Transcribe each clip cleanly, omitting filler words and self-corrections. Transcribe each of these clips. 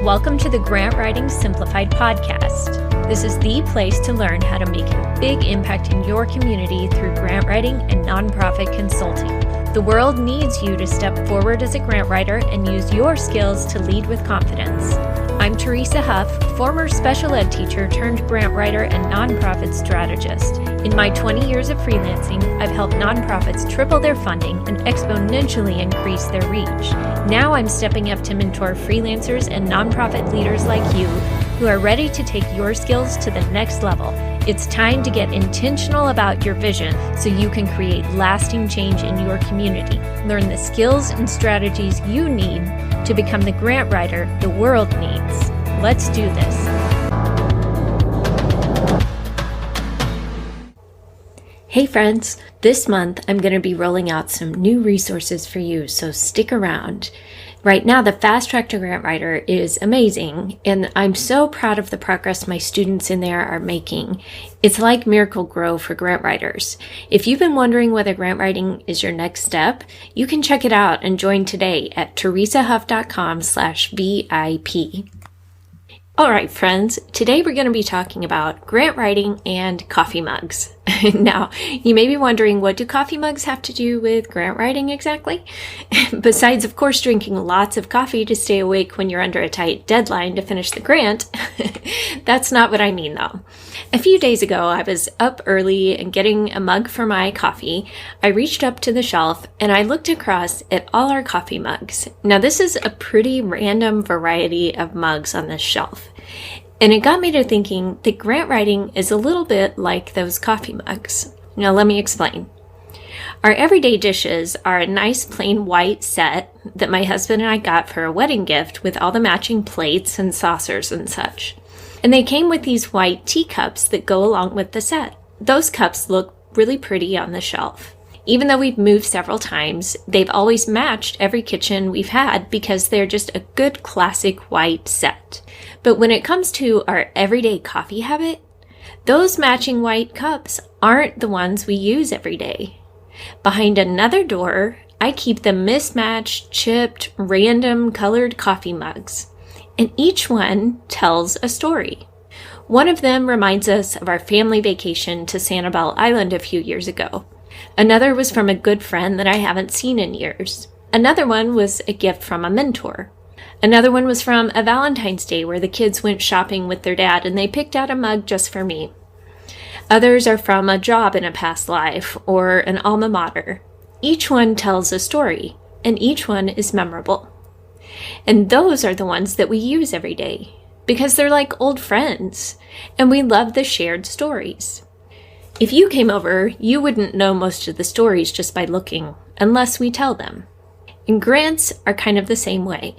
Welcome to the Grant Writing Simplified podcast. This is the place to learn how to make a big impact in your community through grant writing and nonprofit consulting. The world needs you to step forward as a grant writer and use your skills to lead with confidence. I'm Teresa Huff, former special ed teacher turned grant writer and nonprofit strategist. In my 20 years of freelancing, I've helped nonprofits triple their funding and exponentially increase their reach. Now I'm stepping up to mentor freelancers and nonprofit leaders like you who are ready to take your skills to the next level. It's time to get intentional about your vision so you can create lasting change in your community. Learn the skills and strategies you need to become the grant writer the world needs. Let's do this. Hey friends, this month I'm going to be rolling out some new resources for you, so stick around. Right now, the Fast Track to Grant Writer is amazing, and I'm so proud of the progress my students in there are making. It's like Miracle Grow for grant writers. If you've been wondering whether grant writing is your next step, you can check it out and join today at teresahuff.com/VIP. All right, friends, today we're going to be talking about grant writing and coffee mugs. Now, you may be wondering, what do coffee mugs have to do with grant writing exactly? Besides, of course, drinking lots of coffee to stay awake when you're under a tight deadline to finish the grant. That's not what I mean, though. A few days ago, I was up early and getting a mug for my coffee. I reached up to the shelf and I looked across at all our coffee mugs. Now, this is a pretty random variety of mugs on this shelf. And it got me to thinking that grant writing is a little bit like those coffee mugs. Now, let me explain. Our everyday dishes are a nice plain white set that my husband and I got for a wedding gift with all the matching plates and saucers and such. And they came with these white teacups that go along with the set. Those cups look really pretty on the shelf. Even though we've moved several times, they've always matched every kitchen we've had because they're just a good classic white set. But when it comes to our everyday coffee habit, those matching white cups aren't the ones we use every day. Behind another door, I keep the mismatched, chipped, random colored coffee mugs, and each one tells a story. One of them reminds us of our family vacation to Sanibel Island a few years ago. Another was from a good friend that I haven't seen in years. Another one was a gift from a mentor. Another one was from a Valentine's Day where the kids went shopping with their dad and they picked out a mug just for me. Others are from a job in a past life or an alma mater. Each one tells a story, and each one is memorable. And those are the ones that we use every day because they're like old friends, and we love the shared stories. If you came over, you wouldn't know most of the stories just by looking, unless we tell them. And grants are kind of the same way.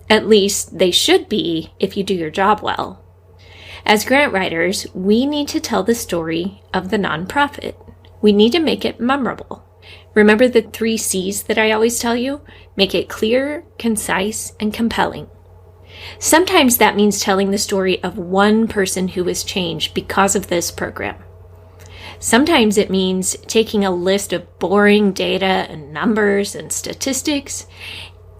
At least they should be if you do your job well. As grant writers, we need to tell the story of the nonprofit. We need to make it memorable. Remember the 3 C's that I always tell you? Make it clear, concise, and compelling. Sometimes that means telling the story of one person who was changed because of this program. Sometimes it means taking a list of boring data and numbers and statistics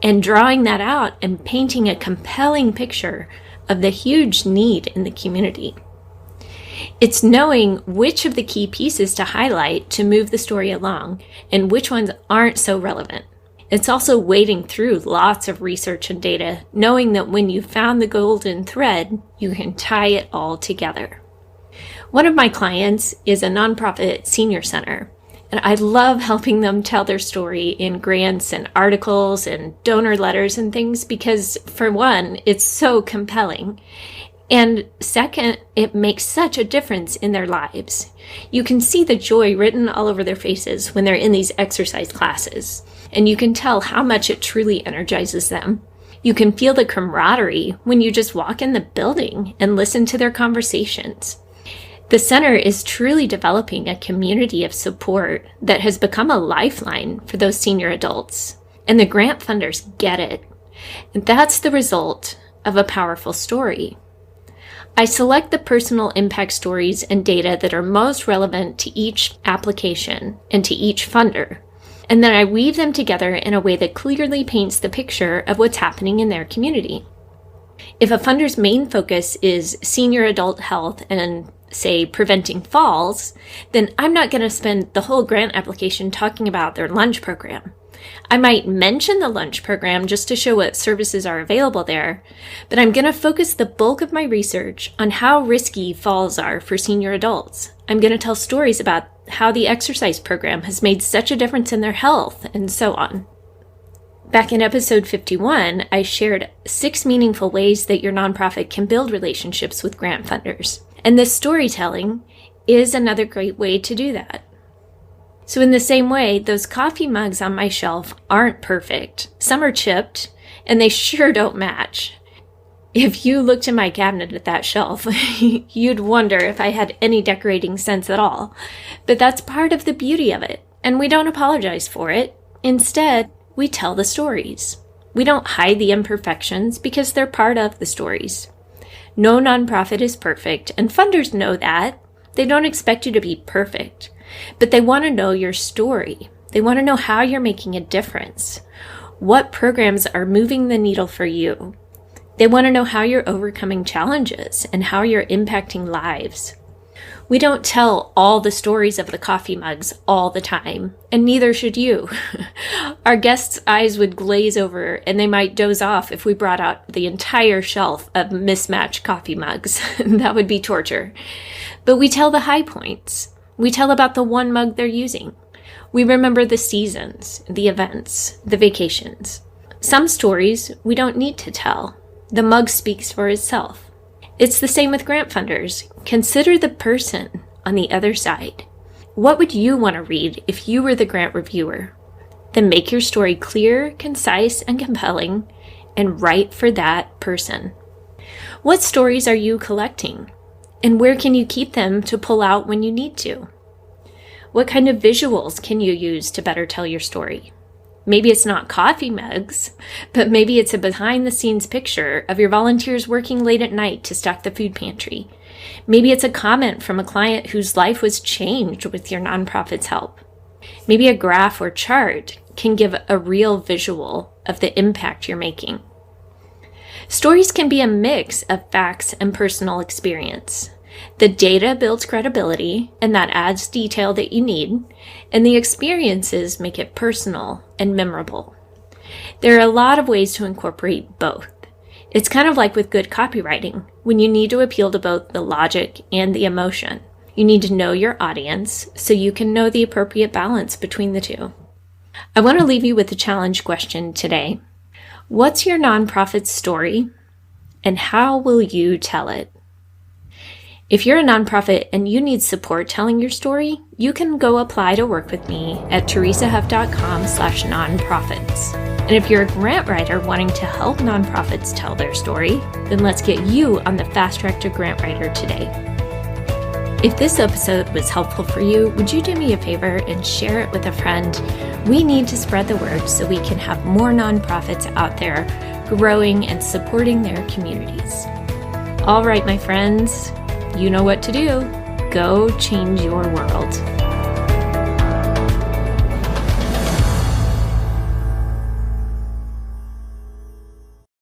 and drawing that out and painting a compelling picture of the huge need in the community. It's knowing which of the key pieces to highlight to move the story along and which ones aren't so relevant. It's also wading through lots of research and data, knowing that when you've found the golden thread, you can tie it all together. One of my clients is a nonprofit senior center, and I love helping them tell their story in grants and articles and donor letters and things because, for one, it's so compelling. And second, it makes such a difference in their lives. You can see the joy written all over their faces when they're in these exercise classes, and you can tell how much it truly energizes them. You can feel the camaraderie when you just walk in the building and listen to their conversations. The center is truly developing a community of support that has become a lifeline for those senior adults, and the grant funders get it. And that's the result of a powerful story. I select the personal impact stories and data that are most relevant to each application and to each funder, and then I weave them together in a way that clearly paints the picture of what's happening in their community. If a funder's main focus is senior adult health and, say, preventing falls, then I'm not going to spend the whole grant application talking about their lunch program. I might mention the lunch program just to show what services are available there, but I'm going to focus the bulk of my research on how risky falls are for senior adults. I'm going to tell stories about how the exercise program has made such a difference in their health, and so on. Back in episode 51, I shared 6 meaningful ways that your nonprofit can build relationships with grant funders. And this storytelling is another great way to do that. So in the same way, those coffee mugs on my shelf aren't perfect. Some are chipped, and they sure don't match. If you looked in my cabinet at that shelf, you'd wonder if I had any decorating sense at all. But that's part of the beauty of it, and we don't apologize for it. Instead, we tell the stories. We don't hide the imperfections because they're part of the stories. No nonprofit is perfect, and funders know that. They don't expect you to be perfect, but they want to know your story. They want to know how you're making a difference. What programs are moving the needle for you? They want to know how you're overcoming challenges and how you're impacting lives. We don't tell all the stories of the coffee mugs all the time, and neither should you. Our guests' eyes would glaze over, and they might doze off if we brought out the entire shelf of mismatched coffee mugs. That would be torture. But we tell the high points. We tell about the one mug they're using. We remember the seasons, the events, the vacations. Some stories we don't need to tell. The mug speaks for itself. It's the same with grant funders. Consider the person on the other side. What would you want to read if you were the grant reviewer? Then make your story clear, concise, and compelling, and write for that person. What stories are you collecting? And where can you keep them to pull out when you need to? What kind of visuals can you use to better tell your story? Maybe it's not coffee mugs, but maybe it's a behind-the-scenes picture of your volunteers working late at night to stock the food pantry. Maybe it's a comment from a client whose life was changed with your nonprofit's help. Maybe a graph or chart can give a real visual of the impact you're making. Stories can be a mix of facts and personal experience. The data builds credibility, and that adds detail that you need, and the experiences make it personal and memorable. There are a lot of ways to incorporate both. It's kind of like with good copywriting, when you need to appeal to both the logic and the emotion. You need to know your audience so you can know the appropriate balance between the two. I want to leave you with a challenge question today. What's your nonprofit's story, and how will you tell it? If you're a nonprofit and you need support telling your story, you can go apply to work with me at teresahuff.com/nonprofits. And if you're a grant writer wanting to help nonprofits tell their story, then let's get you on the fast track to grant writer today. If this episode was helpful for you, would you do me a favor and share it with a friend? We need to spread the word so we can have more nonprofits out there growing and supporting their communities. All right, my friends. You know what to do. Go change your world.